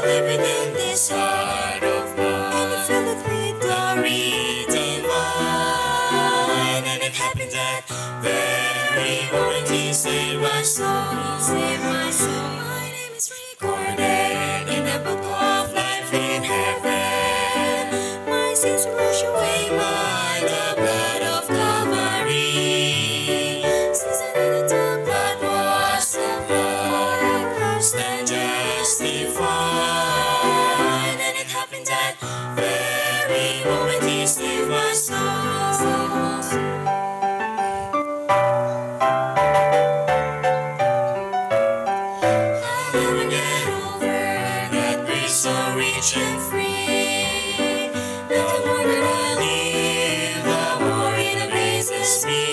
live within this heart of mine, and you fill it with glory divine. And it happened that very moment He saved my soul. My name is recorded in the book of life in heaven. My sins were washed away by the blood of Calvary. Since I knew the blood was applied, stand justified. And it happened that very moment He saved my soul. Rich and free, that the more that I live, the more He amazes me.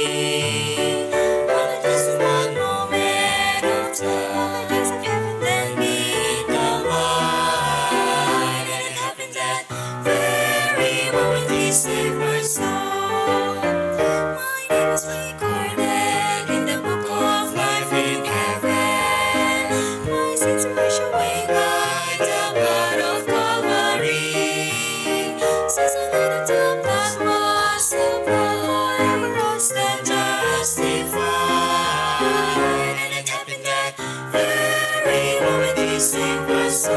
All it is is one moment of time, the days of heaven then meet the light. And it happened that very moment He saved my soul. My name is recorded in the book of life in heaven. My sins are washed away by the blood of Calvary. Since I knew that the blood was applied, lost and justified. And it happened that very moment He saved my soul.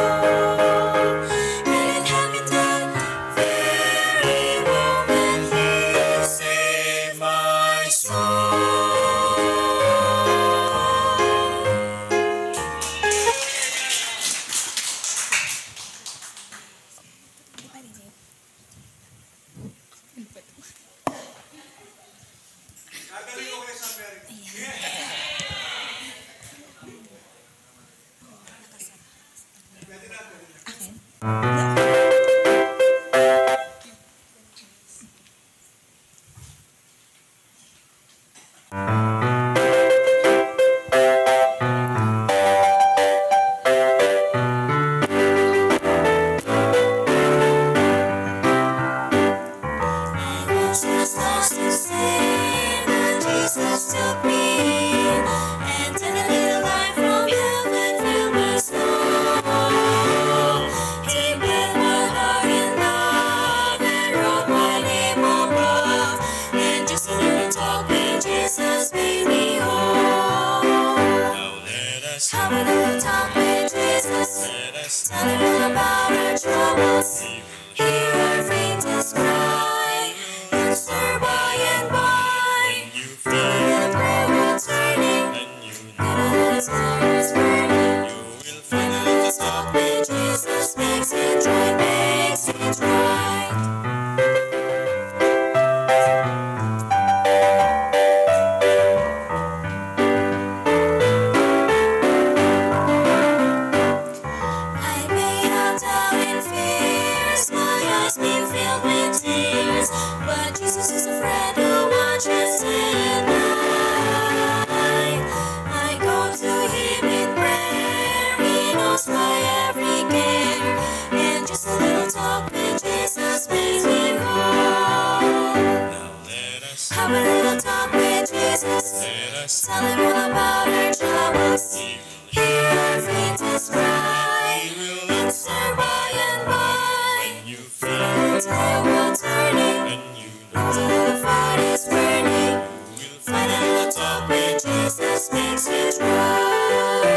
And it happened that very moment He saved my soul. Lost in sin, but Jesus took me in, and then a little light from heaven filled my soul. He built my heart in love and wrote my name above, and just a little talk with Jesus made me whole. Now let us have a little talk with Jesus. Let us tell Him all about our troubles. Hear our faintest cry, answer by and by. You feel the prayer turning, and you know His heart is burning. You will find a little talk with Jesus makes it right, makes it right. I may have doubt and fears, my eyes being filled with tears, but Jesus is a friend who watches at night. I go to Him in prayer, He knows my every care, and just a little talk with Jesus makes me whole. Now let us have a little talk with Jesus. Let us tell Him all about our troubles. Hear our faintest cry, He will answer by and by. When you feel the tide turning, and you know the fire is burning, you will find a little talk with Jesus makes it right.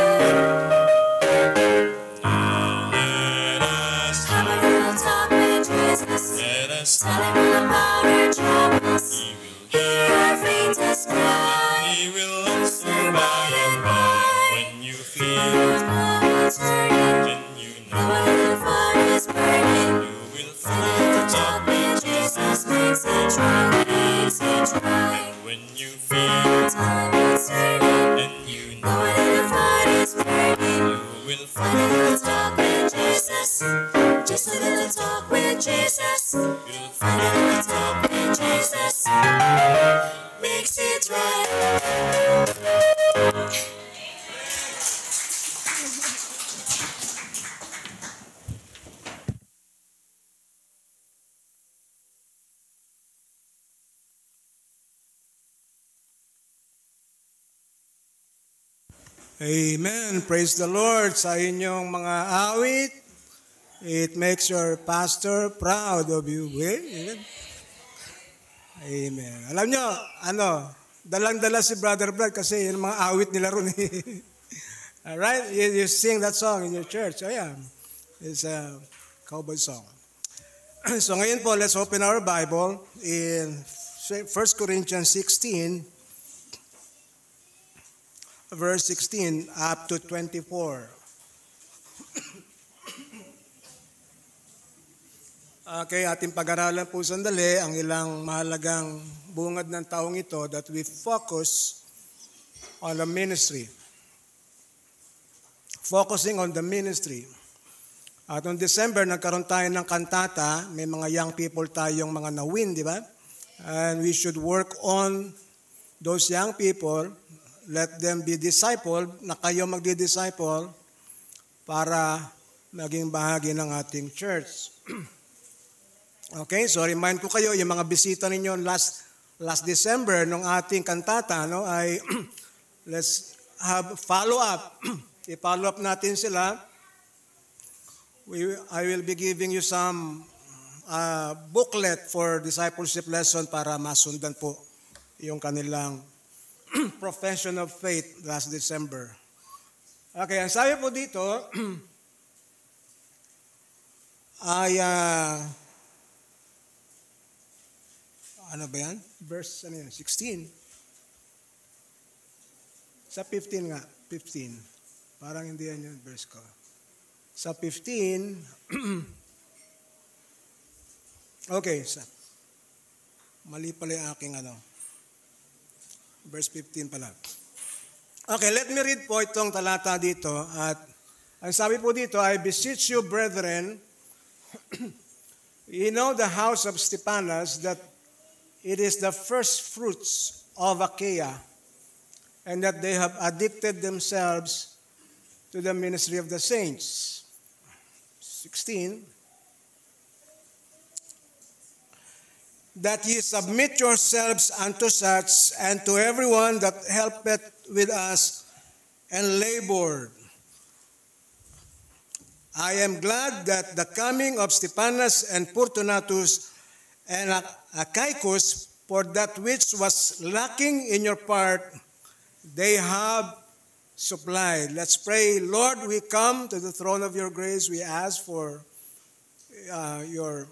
Now let us have a little talk with Jesus. Let us tell Him all about our troubles. He will hear our faintest cry. He will answer by and by. When you feel the fire turning, then you know the fire is burning, you will find a little talk with Jesus makes it right, makes it right. When you feel the time is turning, and you know the fire is burning, you will find a little talk with Jesus. Just a little talk with Jesus. You'll find a little talk with Jesus makes it right. Amen. Praise the Lord sa inyong mga awit. It makes your pastor proud of you. Amen. Amen. Alam nyo, dalang-dala si Brother Brad kasi yung mga awit nila ron. Alright? You sing that song in your church. Oh yeah. It's a cowboy song. So ngayon po, let's open our Bible in 1 Corinthians 16, verse 16 up to 24. Okay, ating pag-aralan po sandali ang ilang mahalagang bungad ng taong ito that we focus on the ministry. Focusing on the ministry. At noong December, nagkaroon tayo ng kantata. May mga young people tayong mga na-win, di ba? And we should work on those young people. Let them be discipled, na kayo magdi-disciple para maging bahagi ng ating church. Okay, so remind ko kayo, yung mga bisita ninyo last December nung ating kantata, ay let's have follow-up. I-follow up natin sila. I will be giving you some booklet for discipleship lesson para masundan po yung kanilang profession of faith last December. Okay, ang sabi po dito ay ano ba yan? Verse 16. Sa 15 nga. 15. Parang hindi yan yung verse ko. Sa 15. Okay. Mali pala yung aking Verse 15 pala. Okay, let me read po itong talata dito. At ang sabi po dito, I beseech you, brethren, you know the house of Stephanas, that it is the first fruits of Achaia, and that they have addicted themselves to the ministry of the saints. 16. That ye submit yourselves unto such, and to everyone that helpeth with us and labored. I am glad that the coming of Stephanas and Fortunatus and Achaicus, for that which was lacking in your part, they have supplied. Let's pray. Lord, we come to the throne of your grace. We ask for your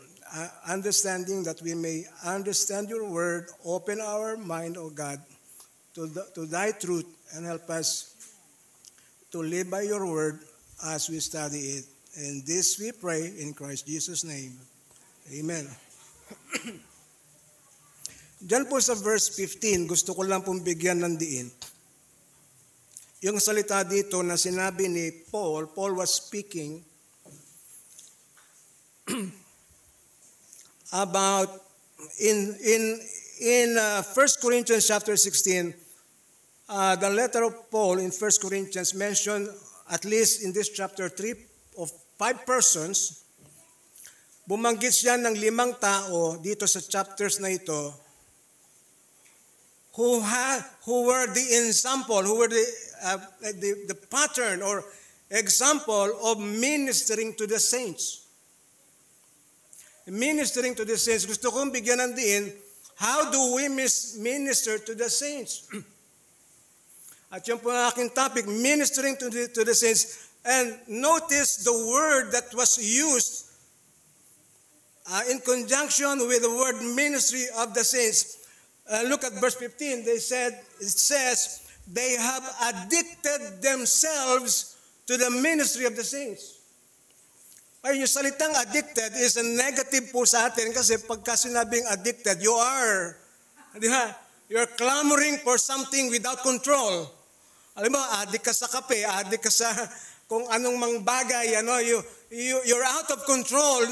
understanding, that we may understand your word. Open our mind, O God, to thy truth, and help us to live by your word as we study it. And this we pray in Christ Jesus' name. Amen. Diyan po sa verse 15, gusto ko lang pong bigyan ng diin. Yung salita dito na sinabi ni Paul was speaking about in 1 Corinthians chapter 16, the letter of Paul in 1 Corinthians mentioned, at least in this chapter 3, of 5 persons. Bumanggit siya ng 5 tao dito sa chapters na ito who were the example, who were the pattern or example of ministering to the saints. Ministering to the saints. Gusto kong bigyan ng diin, how do we minister to the saints? At yun po ang aking topic, ministering to the saints. And notice the word that was used in conjunction with the word ministry of the saints. Look at verse 15. It says, they have addicted themselves to the ministry of the saints. Ay, yung salitang addicted is a negative po sa atin kasi pagka sinabing addicted, you're clamoring for something without control. Alam mo, addict ka sa kape, addict ka sa kung anong mang bagay, you're out of control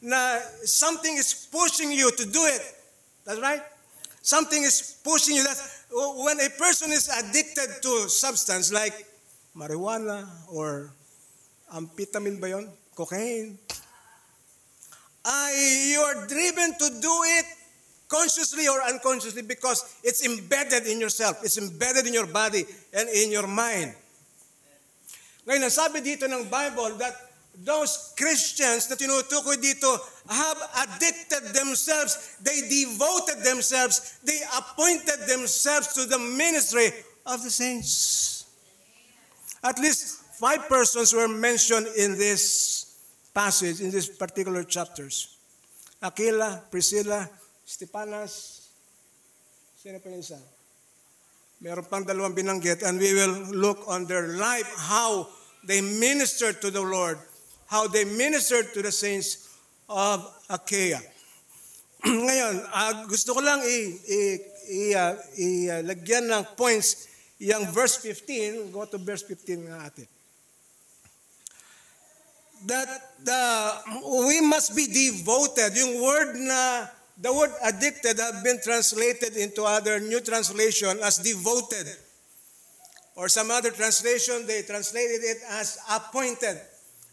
na something is pushing you to do it. That's right? Something is pushing you. When a person is addicted to substance like marijuana or amphetamine ba yun? Cocaine. You are driven to do it consciously or unconsciously because it's embedded in yourself. It's embedded in your body and in your mind. Ngayon, sabi dito ng Bible that those Christians na tinutukoy dito have addicted themselves, they devoted themselves, they appointed themselves to the ministry of the saints. At least 5 persons were mentioned in this passage, in these particular chapters. Aquila, Priscilla, Stephanas, sino pa yung isa? Meron pang 2 binanggit, and we will look on their life, how they ministered to the Lord, how they ministered to the saints of Achaia. Ngayon, gusto ko lang ilagyan ng points yung verse 15. Go to verse 15 nga atin. That we must be devoted. Yung the word addicted have been translated into other new translation as devoted. Or some other translation, they translated it as appointed.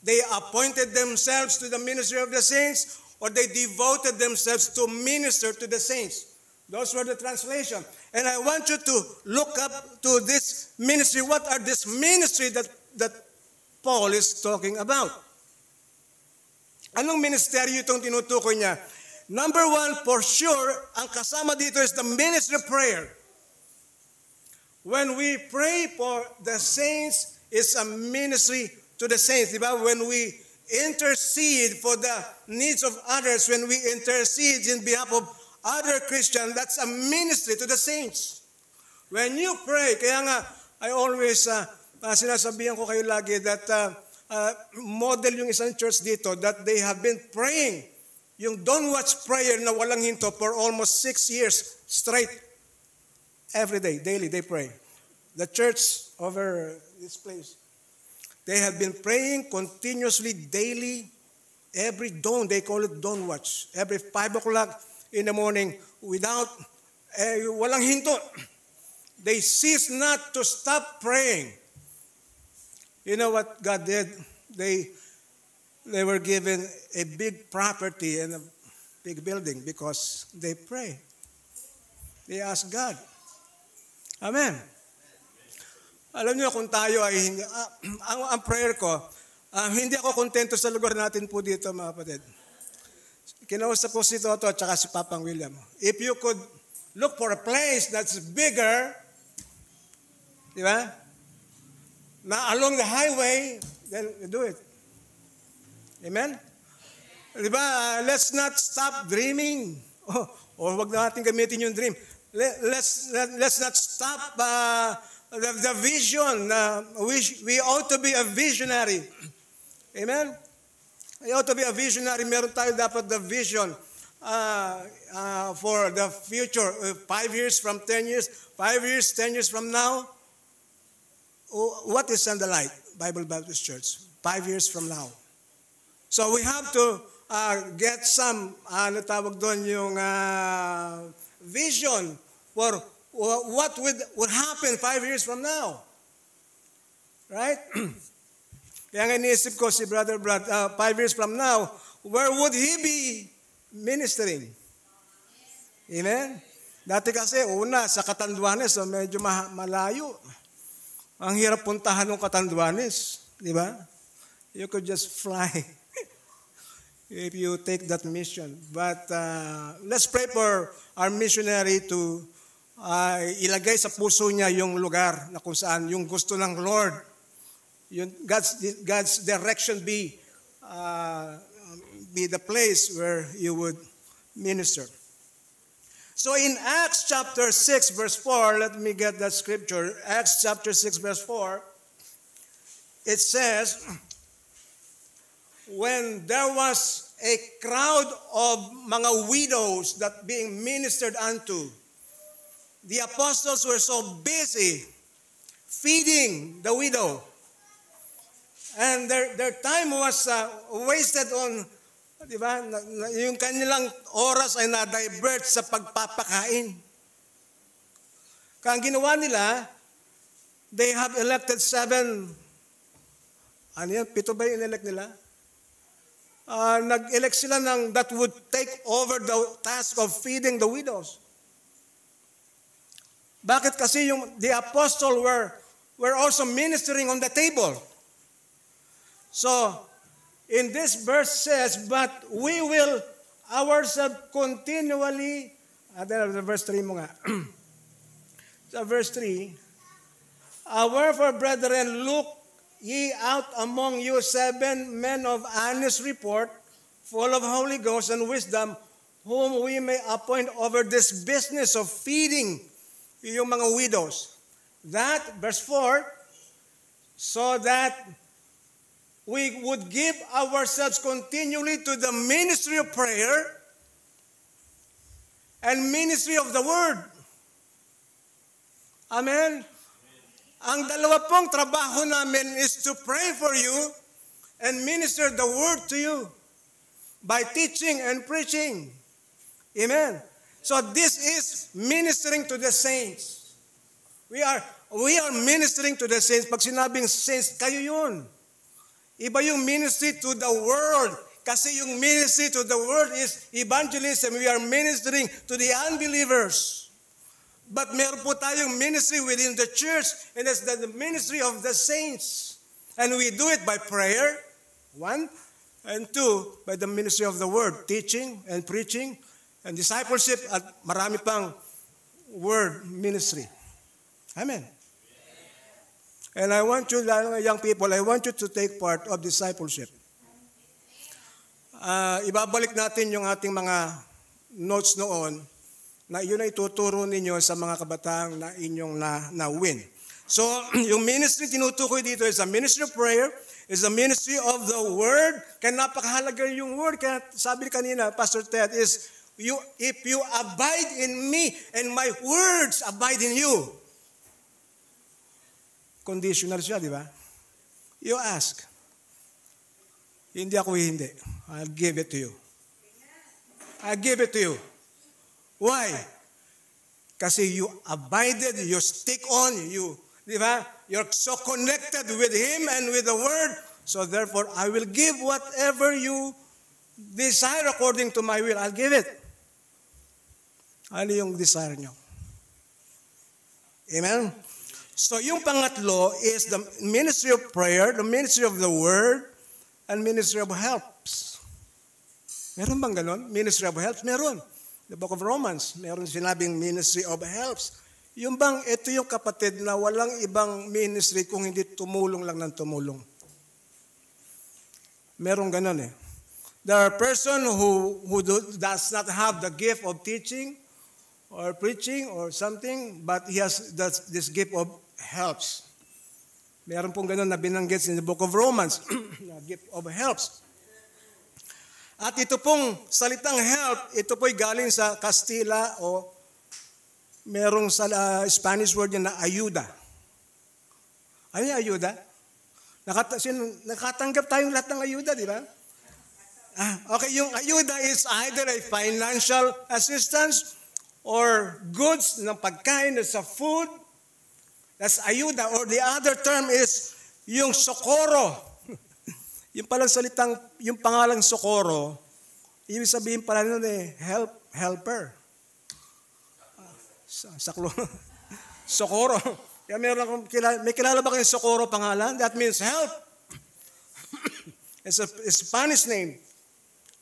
They appointed themselves to the ministry of the saints, or they devoted themselves to minister to the saints. Those were the translation. And I want you to look up to this ministry. What are this ministry that Paul is talking about? Anong ministeryo itong tinutukoy niya? Number 1, for sure, ang kasama dito is the ministry of prayer. When we pray for the saints, it's a ministry to the saints. Diba? When we intercede for the needs of others, when we intercede in behalf of other Christians, that's a ministry to the saints. When you pray, kaya nga, I always, sinasabihan ko kayo lagi that model yung isang church dito that they have been praying yung don't watch prayer na walang hinto for almost 6 years straight. Every day, daily, they pray. The church over this place, they have been praying continuously, daily, every dawn. They call it dawn watch. Every 5 o'clock in the morning, without, walang hinto. They cease not to stop praying. You know what God did? They were given a big property and a big building because they pray. They ask God. Amen. Alam niyo kung tayo ay, ang prayer ko, hindi ako kontento sa lugar natin po dito, mga kapatid. Kinausap ko si Toto at saka si Papang William. If you could look for a place that's bigger, di ba? Na along the highway, then do it. Amen? Di ba? Let's not stop dreaming. Or wag na natin gamitin yung dream. Let's not stop the vision. We ought to be a visionary. Amen? We ought to be a visionary. Meron tayo dapat the vision for the future. 5 years from 10 years. 5 years, 10 years from now. What is on the light? Bible Baptist Church. 5 years from now. So we have to get some, ano tawag doon, yung vision for what would happen 5 years from now. Right? Kaya nga iniisip ko si Brother Brad, 5 years from now, where would he be ministering? Amen? Dati kasi, una, sa Catanduanes, so medyo malayo. Ang hirap puntahan ng Catanduanes. Di ba? You could just fly if you take that mission. But let's pray for our missionary to ilagay sa puso niya yung lugar na kung saan yung gusto ng Lord. God's direction be the place where you would minister. So in Acts chapter 6 verse 4, let me get that scripture. Acts chapter 6 verse 4, it says, when there was a crowd of mga widows that being ministered unto, the apostles were so busy feeding the widow. And their time was wasted on, di ba, yung kanilang oras ay na-divert sa pagpapakain. Kaya ang ginawa nila, they have elected 7, 7 ba yung elect nila? Nag-elect sila ng that would take over the task of feeding the widows. Bakit? Kasi the apostle were also ministering on the table. So, in this verse says, but we will ourselves continually, verse 3 mo nga. Sa verse 3, wherefore, brethren, look ye out among you 7 men of honest report, full of Holy Ghost and wisdom, whom we may appoint over this business of feeding yung mga widows. That, verse 4, so that we would give ourselves continually to the ministry of prayer and ministry of the word. Amen? Ang dalawa pong trabaho namin is to pray for you and minister the word to you by teaching and preaching. Amen? So this is ministering to the saints. We are ministering to the saints. Pag sinabing saints, kayo yun. Iba yung ministry to the world. Kasi yung ministry to the world is evangelism. We are ministering to the unbelievers. But meron po tayong ministry within the church, and that's the ministry of the saints. And we do it by prayer, 1, and 2, by the ministry of the word, teaching and preaching, and discipleship, at marami pang word ministry. Amen. And I want you, young people, I want you to take part of discipleship. Ibabalik natin yung ating mga notes noon na yun ay tuturo ninyo sa mga kabataang na inyong na-win. So, yung ministry tinutukoy dito is a ministry of prayer, is a ministry of the word. Kaya napakahalaga yung word. Kaya sabi kanina, Pastor Ted, is if you abide in me and my words abide in you. Conditional siya, di ba? You ask. Hindi ako hindi. I'll give it to you. I'll give it to you. Why? Kasi you abided, you stick on, di ba? You're so connected with Him and with the Word. So therefore, I will give whatever you desire according to my will. I'll give it. Ano yung desire nyo? Amen? So yung pangatlo is the ministry of prayer, the ministry of the Word, and ministry of helps. Meron bang ganon? Ministry of helps? Meron. The book of Romans, meron sinabing ministry of helps. Yung bang ito yung kapatid na walang ibang ministry kung hindi tumulong lang ng tumulong. Meron ganon eh. There are person who does not have the gift of teaching or preaching or something, but he has this gift of helps. Meron pong ganon na binanggit in the book of Romans, the gift of helps. At ito pong salitang help, ito po'y galing sa Kastila o merong sa Spanish word niya na ayuda. Ano yung ayuda? Nakatanggap tayong lahat ng ayuda, di ba? Okay, yung ayuda is either a financial assistance or goods ng pagkain, sa food. That's ayuda. Or the other term is yung socorro. Yung palang salitang, yung pangalang socorro, ibig sabihin pala nun helper. Saklo. Socorro. Kaya may kilala ba kayong socorro pangalan? That means help. It's a Spanish name.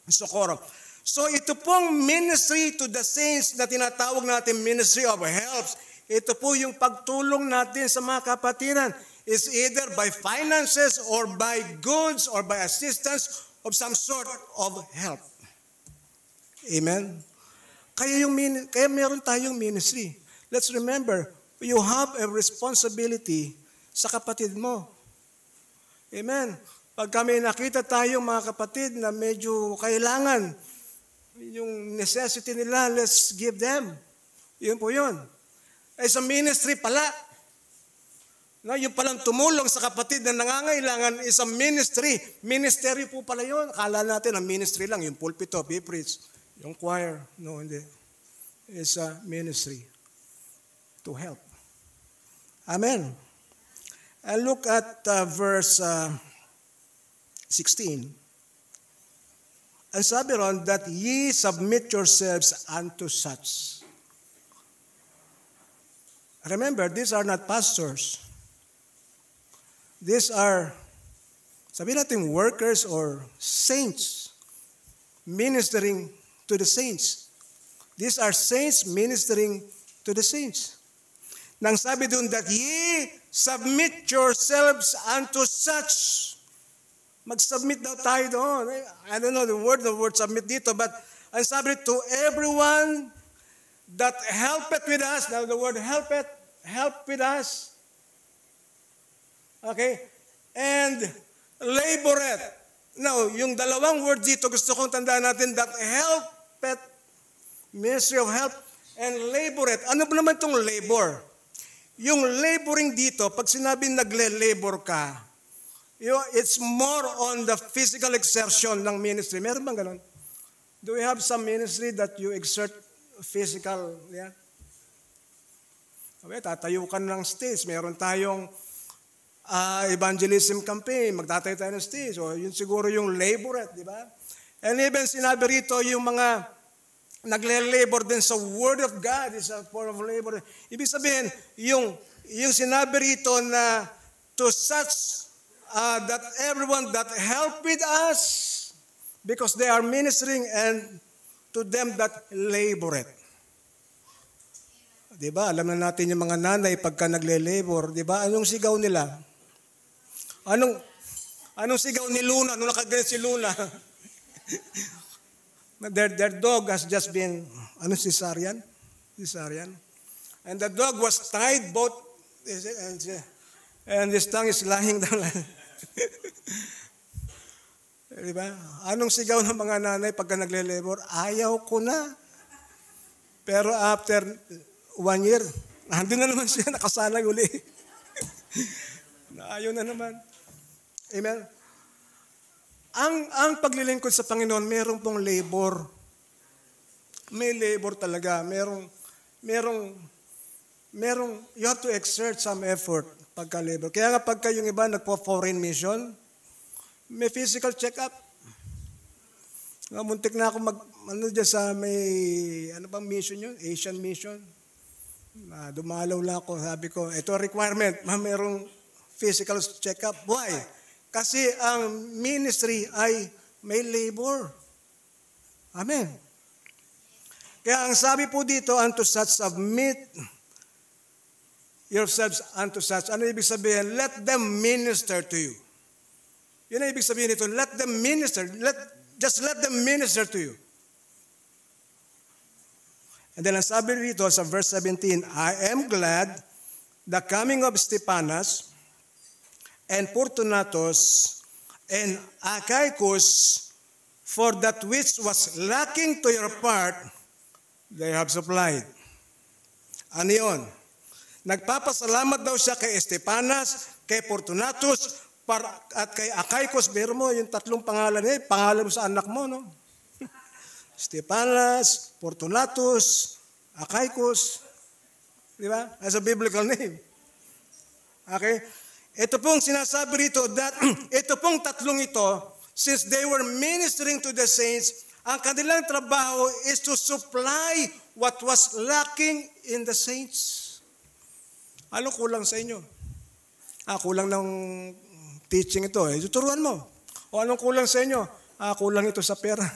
Socorro. So ito pong ministry to the saints na tinatawag natin ministry of helps, ito po yung pagtulong natin sa mga kapatiran. Is either by finances or by goods or by assistance of some sort of help. Amen? Kaya meron tayong ministry. Let's remember, you have a responsibility sa kapatid mo. Amen? Pag kami nakita tayong mga kapatid na medyo kailangan, yung necessity nila, let's give them. Yun po yun. Ay sa ministry pala, no, yung palang tumulong sa kapatid na nangangailangan is a ministry. Ministry po pala yun. Akala natin ang ministry lang, yung pulpito, be preach, yung choir. No, hindi. It's a ministry to help. Amen. And look at verse 16. And sabi ron, that ye submit yourselves unto such. Remember, these are not pastors. These are sabihin natin workers or saints ministering to the saints. These are saints ministering to the saints. Nang sabi doon that ye submit yourselves unto such. Mag-submit daw tayo doon. I don't know the word submit dito, but ang sabi to everyone that helpeth with us. Now the word help with us. Okay? And laboreth. Now, yung dalawang word dito, gusto kong tandaan natin that helpeth, ministry of help, and laboreth. Ano ba naman itong labor? Yung laboring dito, pag sinabing nagle-labor ka, it's more on the physical exertion ng ministry. Meron bang ganun? Do we have some ministry that you exert physical? Yeah? Okay, tatayo ka ng stage. Meron tayong evangelism campaign, magtatayo tayo ng stage. O yun siguro yung laborette, di ba? And even sinabi rito yung mga nagle-labor din sa Word of God is a form of labor. Ibig sabihin, yung sinabi rito na to such that everyone that help with us because they are ministering and to them that laboreth. Di ba? Alam na natin yung mga nanay pagka nagle-labor, di ba? Anong sigaw nila? Anong sigaw ni Luna nung nakaganyan si Luna? their dog has just been cesarean. And the dog was tied both and his tongue is lying down. Diba? Anong sigaw ng mga nanay pagka nagle-labor? Ayaw ko na. Pero after 1 year, nandun na naman siya, nakasanay uli. Ayaw na naman. Amen? Ang paglilingkod sa Panginoon, meron pong labor. May labor talaga. Merong, you have to exert some effort pagka-labor. Kaya nga pagka yung iba nagpo-foreign mission, may physical check-up. Muntik na ako dyan sa may, mission yun? Asian mission. Dumalaw lang ako. Sabi ko, ito requirement. Merong physical check-up. Why? Kasi ang ministry ay may labor. Amen. Kaya ang sabi po dito, unto such submit yourselves unto such. Ano ibig sabihin? Let them minister to you. Yun ang ibig sabihin nito. Let them minister. Just let them minister to you. And then ang sabi dito sa verse 17, I am glad the coming of Stephanas and Fortunatus and Achaicus, for that which was lacking to your part, they have supplied. Ano yun? Nagpapasalamat daw siya kay Stephanas, kay Fortunatus, at kay Achaicus. Pero mo, yung tatlong pangalan pangalan mo sa anak mo, no? Stephanas, Fortunatus, Achaicus. Di ba? That's a biblical name. Okay? Ito pong sinasabi rito that ito pong tatlong ito, since they were ministering to the saints, ang kanilang trabaho is to supply what was lacking in the saints. Anong kulang sa inyo? Kulang ng teaching ito. Tuturuan mo. O anong kulang sa inyo? Kulang ito sa pera.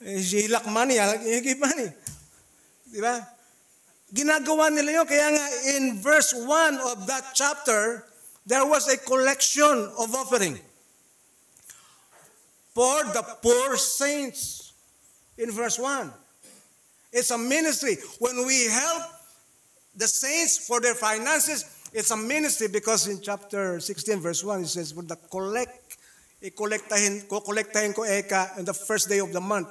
Hilak money, give money. Di ba? Ginagawa nila yun. Kaya nga in verse 1 of that chapter, there was a collection of offering for the poor saints. In verse 1. It's a ministry. When we help the saints for their finances, it's a ministry because in chapter 16 verse 1 it says, for the kukolektahin ko eka on the first day of the month,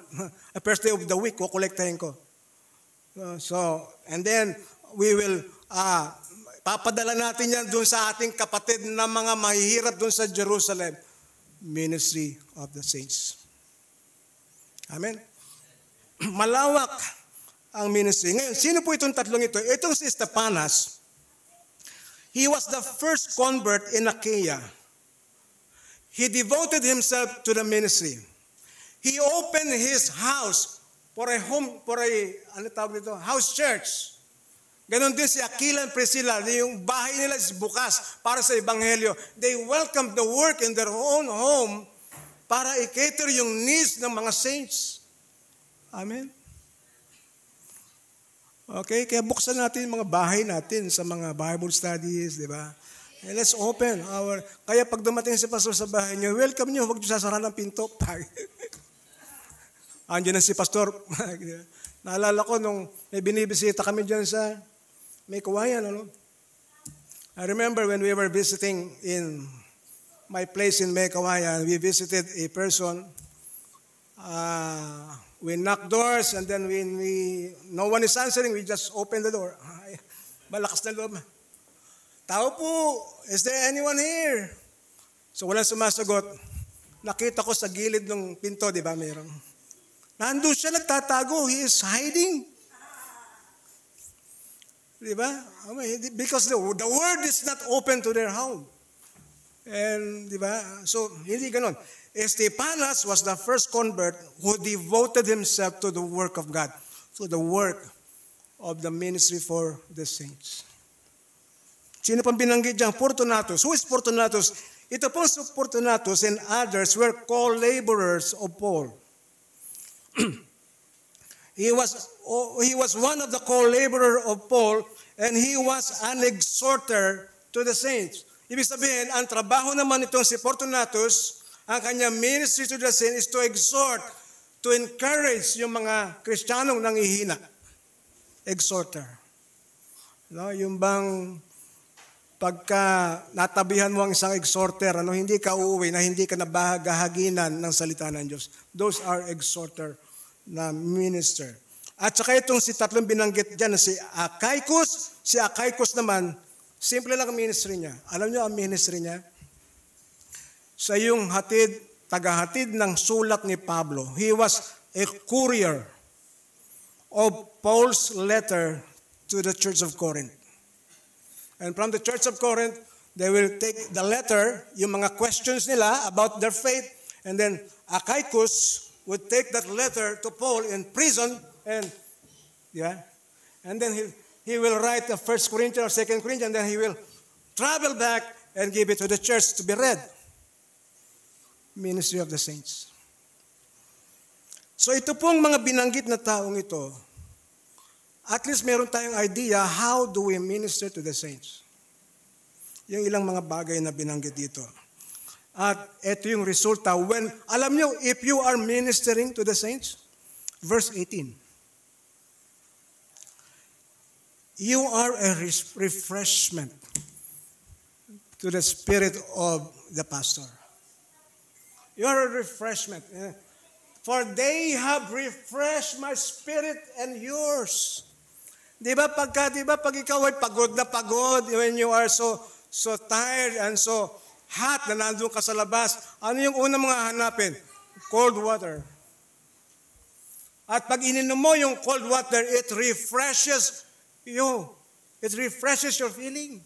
the first day of the week, kukolektahin ko. And then we will, papadala natin yan dun sa ating kapatid na mga mahihirap dun sa Jerusalem. Ministry of the saints. Amen? Malawak ang ministry. Ngayon, sino po itong tatlong ito? Itong si Stephanas, he was the first convert in Achaia. He devoted himself to the ministry. He opened his house for a house church. Ganon din si Aquila and Priscilla, yung bahay nila is bukas para sa Ebanghelyo. They welcomed the work in their own home para i-cater yung needs ng mga saints. Amen? Okay, kaya buksan natin yung mga bahay natin sa mga Bible studies, di ba? And let's open our... Kaya pag dumating si pastor sa bahay niyo, welcome niyo, huwag niyo sasara ng pinto. Andiyan na si pastor. Naalala ko nung may binibisita kami dyan sa may kawayan, ano? I remember when we were visiting in my place in May Kawayan, we visited a person. We knock doors and then when no one is answering, we just open the door. Ay, malakas na loob. Tao po, is there anyone here? So walang sumasagot. Nakita ko sa gilid ng pinto, di ba, mayroon. Nandun siya nagtatago. He is hiding. Di ba? Because the word is not open to their home. And, di ba? So, hindi ganon. Estepanas was the first convert who devoted himself to the work of God, to the work of the ministry for the saints. Sino pang binanggit dyan? Fortunatus. Who is Fortunatus? Ito pong Fortunatus and others were co-laborers of Paul. He was one of the co-laborers of Paul and he was an exhorter to the saints. Ibig sabihin, ang trabaho naman itong si Fortunatus, ang kanyang ministry to the saints is to exhort, to encourage yung mga Kristiyanong nangihina. Exhorter. No, yung bang pagka natabihan mo ang isang exhorter, hindi ka uuwi na hindi ka nabahagahaginan ng salita ng Diyos. Those are exhorter na minister. At saka itong si tatlong binanggit dyan, si Achaicus. Si Achaicus naman, simple lang ang ministry niya. Alam niyo ang ministry niya? Sa yung tagahatid ng sulat ni Pablo. He was a courier of Paul's letter to the Church of Corinth. And from the Church of Corinth, they will take the letter, yung mga questions nila about their faith, and then Achaicus would take that letter to Paul in prison, and then he will write the 1 Corinthians or 2 Corinthians, and then he will travel back and give it to the church to be read. Ministry of the saints. So ito pong mga binanggit na taong ito, at least meron tayong idea how do we minister to the saints. Yung ilang mga bagay na binanggit dito. At ito yung resulta when, alam nyo, if you are ministering to the saints, verse 18, you are a refreshment to the spirit of the pastor. You are a refreshment. For they have refreshed my spirit and yours. Di ba pag ikaw ay pagod na pagod, when you are so tired and so hot na nandun ka sa labas, ano yung unang mga hanapin? Cold water. At pag ininom mo yung cold water, it refreshes you. It refreshes your feeling.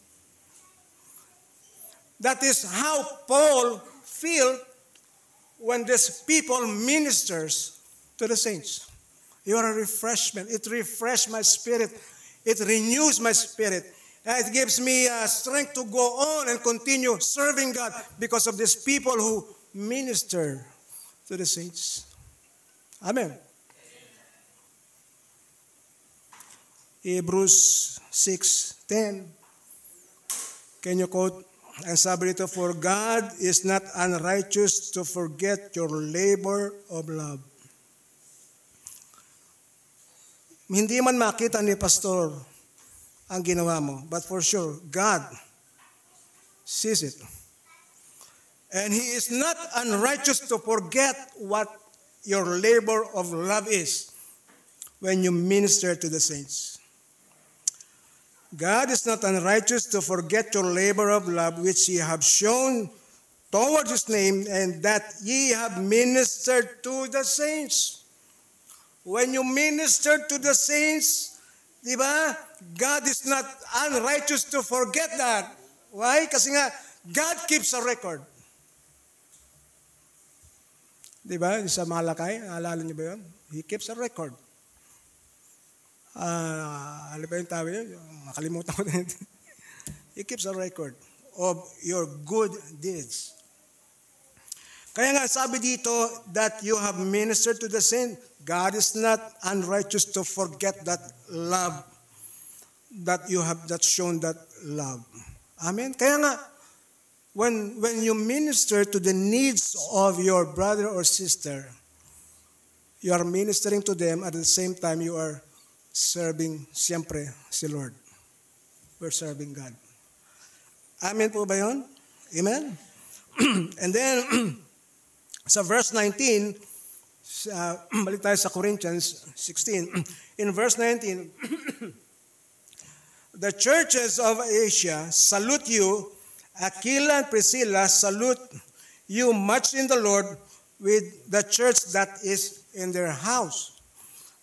That is how Paul felt when these people ministers to the saints. You are a refreshment. It refreshes my spirit. It renews my spirit. And it gives me strength to go on and continue serving God because of these people who minister to the saints. Amen. Hebrews 6:10. Can you quote? Ang sabi dito, for God is not unrighteous to forget your labor of love. Hindi man makita ni pastor ang ginawa mo, but for sure, God sees it. And He is not unrighteous to forget what your labor of love is when you minister to the saints. God is not unrighteous to forget your labor of love which ye have shown toward His name, and that ye have ministered to the saints. When you minister to the saints, di ba? God is not unrighteous to forget that. Why? Kasi nga, God keeps a record. Di ba? Sa Malakay, naalala niyo ba yun? He keeps a record. Ano ba yung tawag yun? Makalimutan ko na yun. He keeps a record of your good deeds. Kaya nga sabi dito that you have ministered to the saint. God is not unrighteous to forget that love that you have that shown that love. Amen? Kaya nga, when you minister to the needs of your brother or sister, you are ministering to them at the same time you are serving siyempre si Lord. We're serving God. Amen po ba yun? Amen? And then, sa verse 19, balik tayo sa Corinthians 16. In verse 19, the churches of Asia salute you. Aquila and Priscilla salute you much in the Lord with the church that is in their house.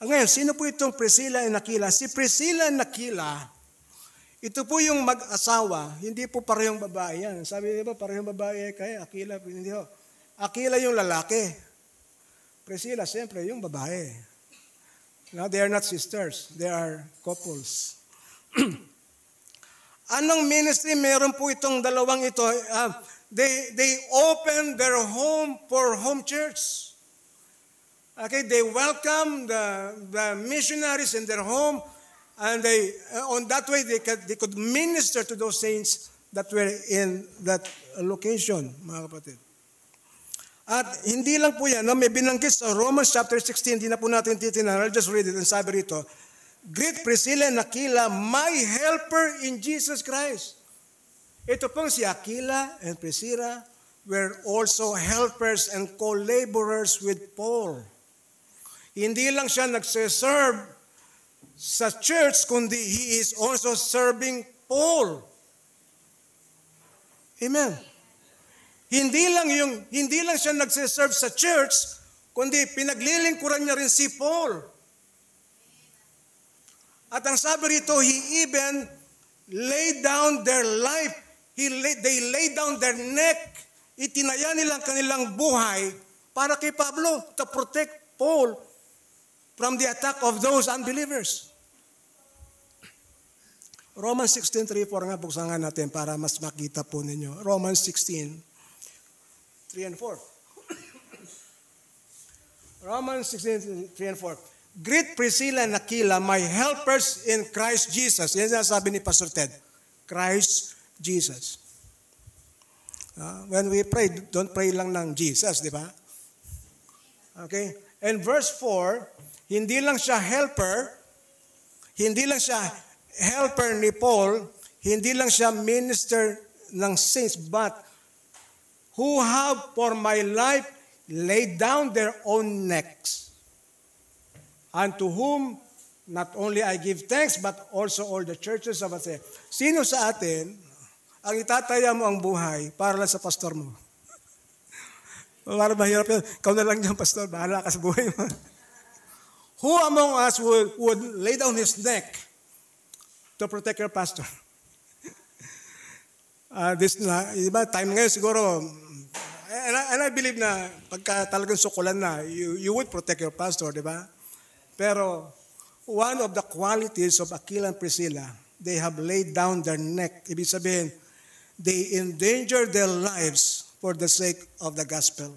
Ngayon, sino po itong Priscilla and Aquila? Si Priscilla and Aquila, ito po yung mag-asawa, hindi po parehong babae yan. Sabi ba, parehong babae kaya Aquila, hindi ho. Aquila yung lalaki. Priscilla, siyempre, yung babae. Now, they are not sisters. They are couples. Anong ministry meron po itong dalawang ito? They open their home for home church. Okay, they welcome the missionaries in their home, and they on that way they could minister to those saints that were in that location, mga kapatid. At hindi lang po yan, may binanggit sa Romans chapter 16, hindi na po natin titinan. I'll just read it, and sabi rito, greet Priscilla and Aquila, my helper in Jesus Christ. Ito pong si Aquila and Priscilla were also helpers and co-laborers with Paul. Hindi lang siya nagse-serve sa church, kundi he is also serving Paul. Amen. Hindi lang siya nagse-serve sa church, kundi pinaglilingkuran niya rin si Paul. At ang sabi rito, he even laid down their life. They laid down their neck. Itinaya nilang kanilang buhay para kay Pablo to protect Paul from the attack of those unbelievers. Romans 16:3-4 nga, buksan nga natin para mas makita po ninyo. Romans 16:3 and 4. Romans 16:3 and 4. Greet Priscilla and Aquila, my helpers in Christ Jesus. Yan sabi ni Pastor Ted. Christ Jesus. When we pray, don't pray lang ng Jesus, di ba? Okay? And verse 4, hindi lang siya helper ni Paul, hindi lang siya minister ng saints, but who have for my life laid down their own necks. And to whom not only I give thanks, but also all the churches of Athens. Sino sa atin ang itataya mo ang buhay para lang sa pastor mo? Para mahirap yun. Ikaw na lang dyan, pastor. Bahala ka sa buhay mo. Who among us would lay down his neck to protect your pastor? Diba, time ngayon siguro, and I believe na pagka talagang sukulan na, you would protect your pastor, di ba? Pero one of the qualities of Aquila and Priscilla, they have laid down their neck. Ibig sabihin, they endangered their lives for the sake of the gospel.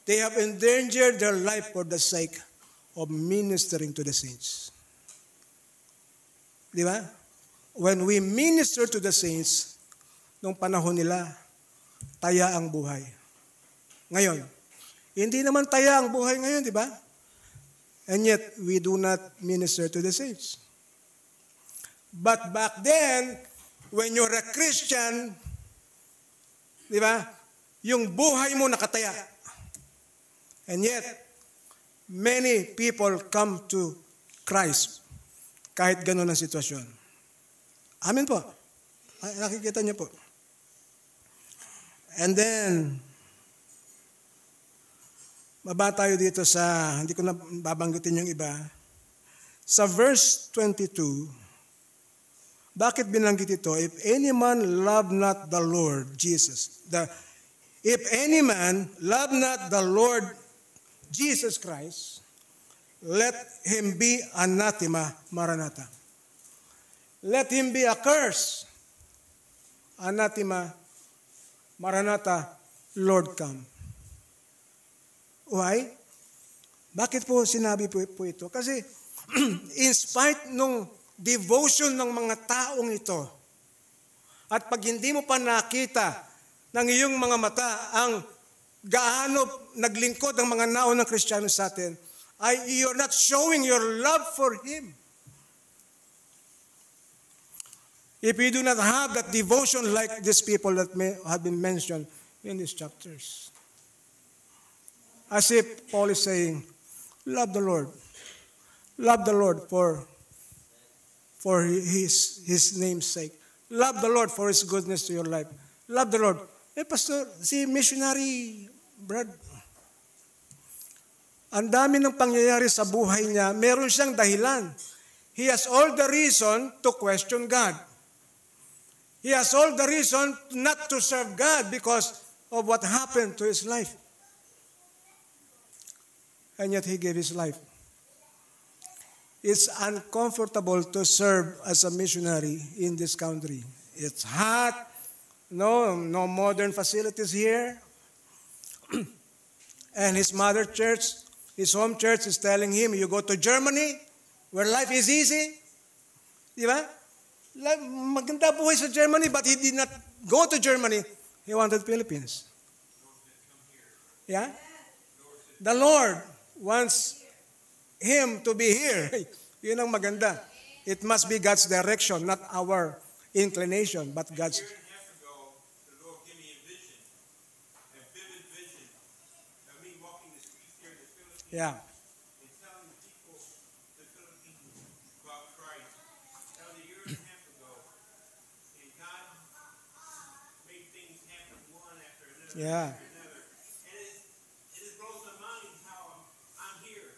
They have endangered their life for the sake of ministering to the saints. Di ba? When we minister to the saints, nung panahon nila, taya ang buhay. Ngayon, hindi naman taya ang buhay ngayon, di ba? And yet, we do not minister to the saints. But back then, when you're a Christian, di ba, yung buhay mo nakataya. And yet, many people come to Christ kahit gano'n ang sitwasyon. Amen po. Nakikita niyo po. And then, baba tayo dito sa, hindi ko na babanggitin yung iba. Sa verse 22, bakit binanggit ito? If any man love not the Lord Jesus, if any man love not the Lord Jesus Christ, let him be anathema, Maranatha. Let him be a curse, anathema, Maranatha, Lord come. Why? Bakit po sinabi po ito? Kasi in spite nung devotion ng mga taong ito, at pag hindi mo pa nakita ng iyong mga mata ang gaano naglingkod ang mga naon ng Kristiyano sa atin, you're not showing your love for Him. If you do not have that devotion like these people that have been mentioned in these chapters. As if Paul is saying, love the Lord. Love the Lord for His name's sake. Love the Lord for His goodness to your life. Love the Lord. Pastor, si missionary Brad, ang dami ng pangyayari sa buhay niya, meron siyang dahilan. He has all the reason to question God. He has all the reason not to serve God because of what happened to his life. And yet he gave his life. It's uncomfortable to serve as a missionary in this country. It's hot. No modern facilities here. And his mother church, his home church is telling him, you go to Germany, where life is easy. Di ba? Maganda buhay sa Germany, but he did not go to Germany. He wanted Philippines. Yeah? The Lord wants him to be here. Yun ang maganda. It must be God's direction, not our inclination, but God's. Yeah. And telling people, the Philippines, about Christ. That was a year and a half ago. And God made things happen one after another. Yeah. After another. And it just blows my mind how I'm here.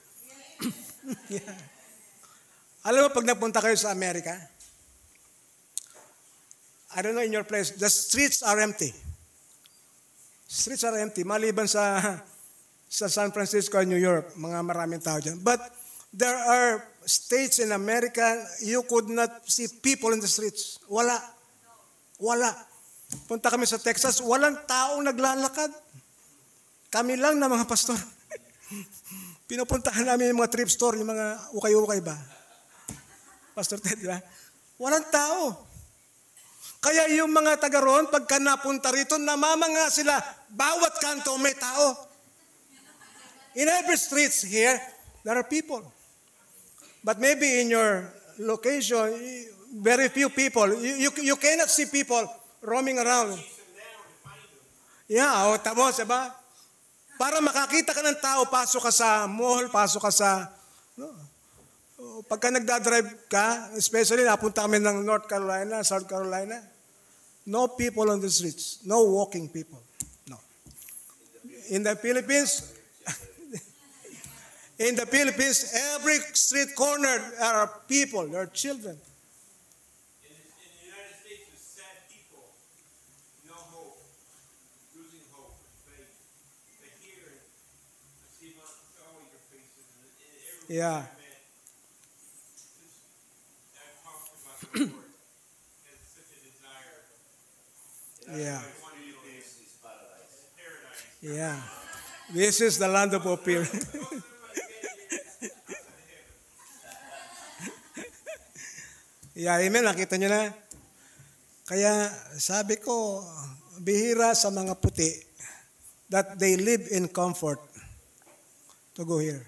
Yeah. Alam mo, pag napunta kayo sa Amerika, I don't know in your place, the streets are empty. Streets are empty. Maliban sa San Francisco and New York, mga maraming tao dyan. But there are states in America, you could not see people in the streets. Wala. Wala. Punta kami sa Texas, walang taong naglalakad. Kami lang na mga pastor. Pinupuntahan namin yung mga thrift store, yung mga ukay-ukay ba? Pastor Ted, di ba? Walang tao. Kaya yung mga taga roon, pagka napunta rito, namamanga sila. Bawat kanto may tao. In every streets here, there are people. But maybe in your location, very few people. You cannot see people roaming around. Yeah, tapos, diba? Para makakita ka ng tao, pasok ka sa mall, pasok ka sa... No. Pagka nagdadrive ka, especially napunta kami ng North Carolina, South Carolina, no people on the streets. No walking people. No. In the Philippines, every street corner there are people, there are children. In the United States, there's sad people. No hope. Losing hope. Faith. But here, I see all your faces. And everywhere Yeah. I met, I've talked about the Lord. Has such a desire. Yeah. I want to this is paradise. Yeah. This is the land of Ophir. Yeah, amen. Nakita nyo na. Kaya sabi ko, bihira sa mga puti that they live in comfort to go here.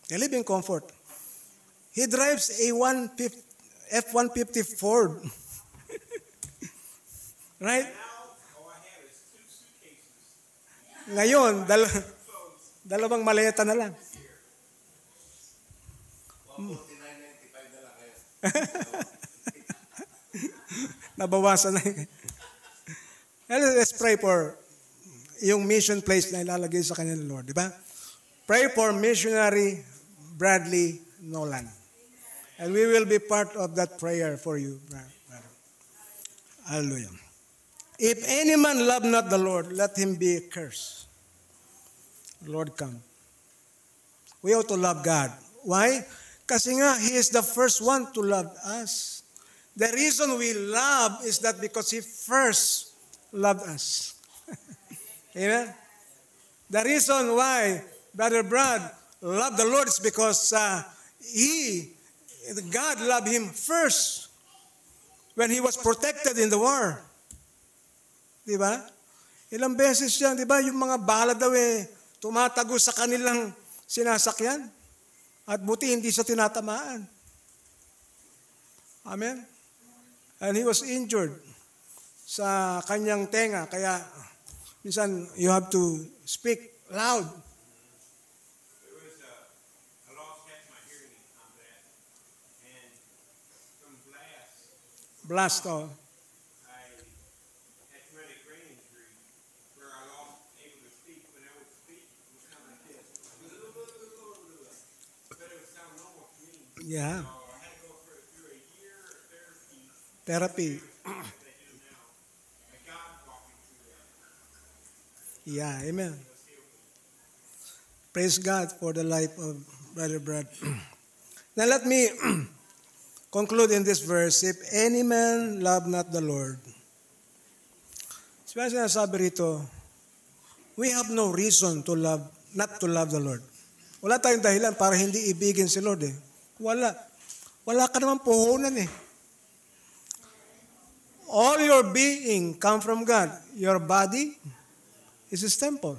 They live in comfort. He drives a F-150 Ford. Right? Now, all I have is 2 suitcases. Ngayon, dalawang maleta na lang. Nabawasan na yun. Let's pray for yung mission place na ilalagay sa kanya ng Lord. Di ba? Pray for missionary Bradley Nolan. And we will be part of that prayer for you, brother. Hallelujah. If any man love not the Lord, let him be cursed. Lord come. we ought to love God. Why? Kasi nga, He is the first one to love us. The reason we love is that because He first loved us. Amen? The reason why Brother Brad loved the Lord is because God loved him first when he was protected in the war. Di ba? Ilang beses yan, di ba? Yung mga bala daw tumatago sa kanilang sinasakyan. At buti hindi siya tinatamaan. Amen? And he was injured sa kanyang tenga. Kaya, minsan, you have to speak loud. There was I lost half my hearing on that, and from blast, Blast, oh. I had traumatic brain injury where I lost able to speak. When I would speak, it would sound like this, but it would sound normal to me. Yeah. So I had to go through a year of therapy. Therapy. That I do now. And God walked me through that. Yeah, amen. Praise God for the life of Brother Brad. Now let me conclude in this verse. If any man love not the Lord. Sabi sinasabi rito, we have no reason to love, not to love the Lord. Wala tayong dahilan para hindi ibigin si Lord eh. Wala. Wala ka naman puhunan eh. All your being come from God. Your body is His temple.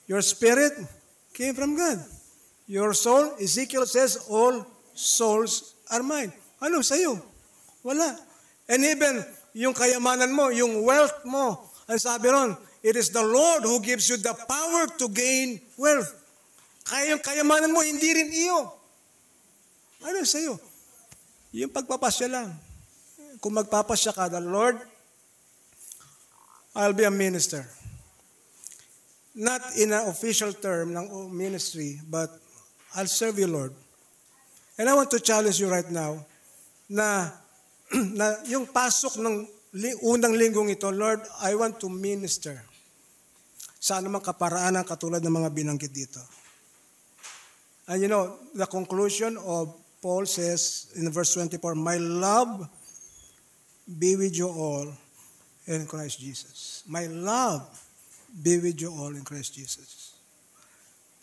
Your spirit came from God. Your soul, Ezekiel says, all souls are mine. Ano sa'yo? Wala. And even yung kayamanan mo, yung wealth mo, ang sabi ron, it is the Lord who gives you the power to gain wealth. Kaya yung kayamanan mo, hindi rin iyo. Ano sa'yo? Yung pagpapasya lang. Kung magpapasya ka, the Lord, I'll be a minister. Not in an official term ng ministry, but I'll serve you, Lord. And I want to challenge you right now na yung pasok ng unang linggong ito, Lord, I want to minister sa anumang kaparaanan katulad ng mga binanggit dito. And you know, the conclusion of Paul says in verse 24, my love be with you all in Christ Jesus. My love be with you all in Christ Jesus.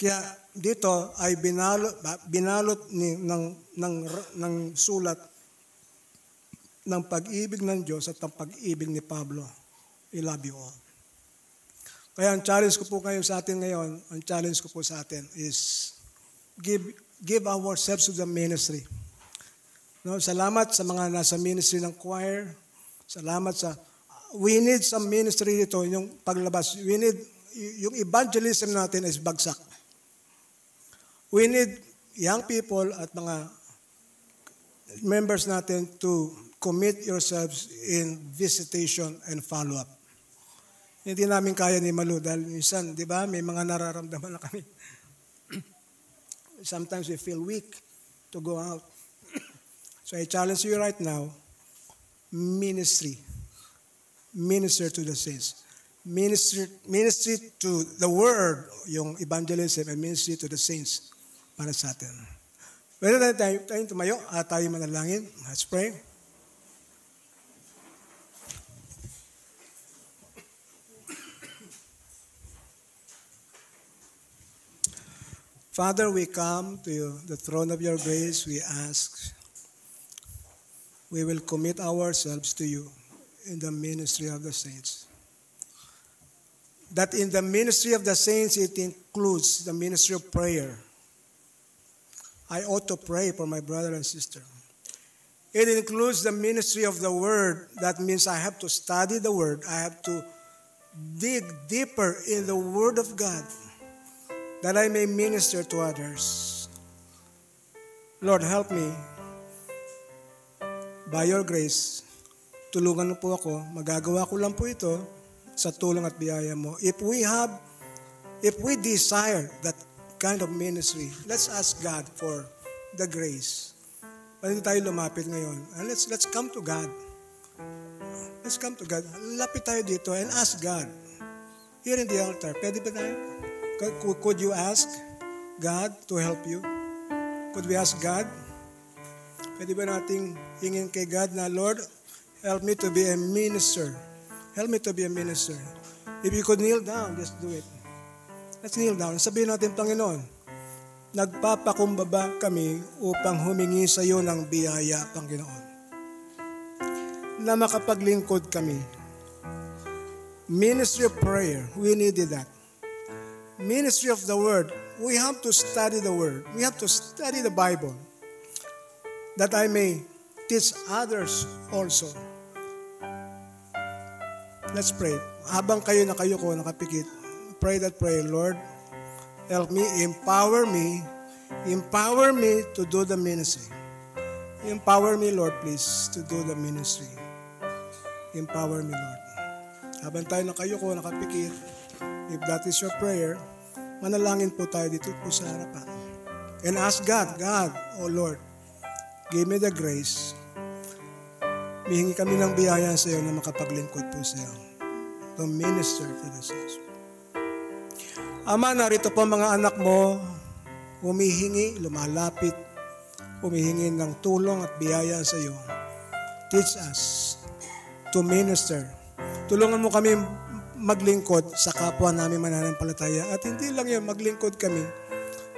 Kaya dito ay binalot ng sulat ng pag-ibig ng Diyos at ng pag-ibig ni Pablo. I love you all. Kaya ang challenge ko po kayo sa atin ngayon, ang challenge ko po sa atin is give ourselves to the ministry. No, salamat sa mga nasa ministry ng choir. Salamat sa we need some ministry dito, yung paglabas. We need, yung evangelism natin is bagsak. We need young people at mga members natin to commit yourselves in visitation and follow-up. Hindi namin kaya ni Malu dahil minsan, di ba, may mga nararamdaman na kami. Sometimes we feel weak to go out. So I challenge you right now, ministry. Minister to the saints. Ministry to the word, yung evangelism, and ministry to the saints para sa atin. Pwede tayong tumayo at tayo manalangin. Let's pray. Father, we come to you, the throne of your grace. We ask, we will commit ourselves to you in the ministry of the saints. That in the ministry of the saints, it includes the ministry of prayer. I ought to pray for my brother and sister. It includes the ministry of the word. That means I have to study the word. I have to dig deeper in the word of God that I may minister to others. Lord, help me by your grace. Tulungan mo po ako. Magagawa ko lang po ito sa tulong at biyaya mo. If we desire that kind of ministry, let's ask God for the grace. Pwede tayo lumapit ngayon. And let's come to God. Let's come to God. Lapit tayo dito and ask God. Here in the altar. Pwede ba tayo? Could you ask? God to help you? Could we ask God? Pwede ba nating hingin kay God na, Lord, help me to be a minister. Help me to be a minister. If you could kneel down, just do it. Let's kneel down. Sabihin natin, Panginoon, nagpapakumbaba kami upang humingi sa iyo ng biyaya, Panginoon, na makapaglingkod kami. Ministry of prayer, we needed that. Ministry of the Word, we have to study the Word. We have to study the Bible, that I may teach others also. Let's pray. Habang kayo nakapikit, pray that prayer. Lord, help me, empower me to do the ministry. Empower me, Lord, please, to do the ministry. Empower me, Lord. Habang tayo nakapikit, if that is your prayer, manalangin po tayo dito po sa harapan. And ask God, oh Lord, give me the grace. Mihingi kami ng biyaya sa iyo na makapaglingkod po sa iyo. To minister to the saints. Ama, narito po mga anak mo, humihingi, lumalapit, humihingi ng tulong at biyaya sa iyo. Teach us to minister. Tulungan mo kami maglingkod sa kapwa namin mananampalataya. At hindi lang yan, maglingkod kami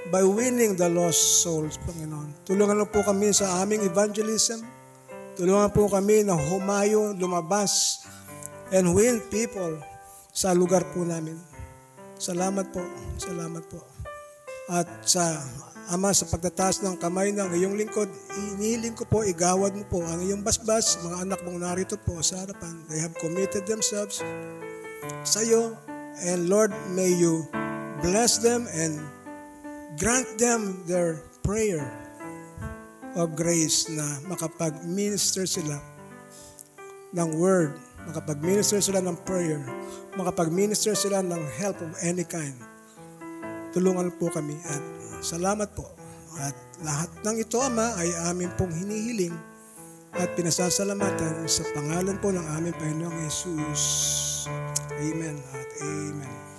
by winning the lost souls, Panginoon. Tulungan mo po kami sa aming evangelism. Tulungan po kami na humayo, lumabas, and win people sa lugar po namin. Salamat po. Salamat po. At sa Ama, sa pagtataas ng kamay ng iyong lingkod, inihiling ko po, igawad mo po ang iyong basbas, mga anak mong narito po sa harapan. They have committed themselves sa iyo. And Lord, may you bless them and grant them their prayer of grace na makapag-minister sila ng word, makapag-minister sila ng prayer, makapag-minister sila ng help of any kind. Tulungan po kami at salamat po. At lahat ng ito, Ama, ay amin pong hinihiling at pinasasalamatan sa pangalan po ng aming Panginoong Jesus. Amen at amen.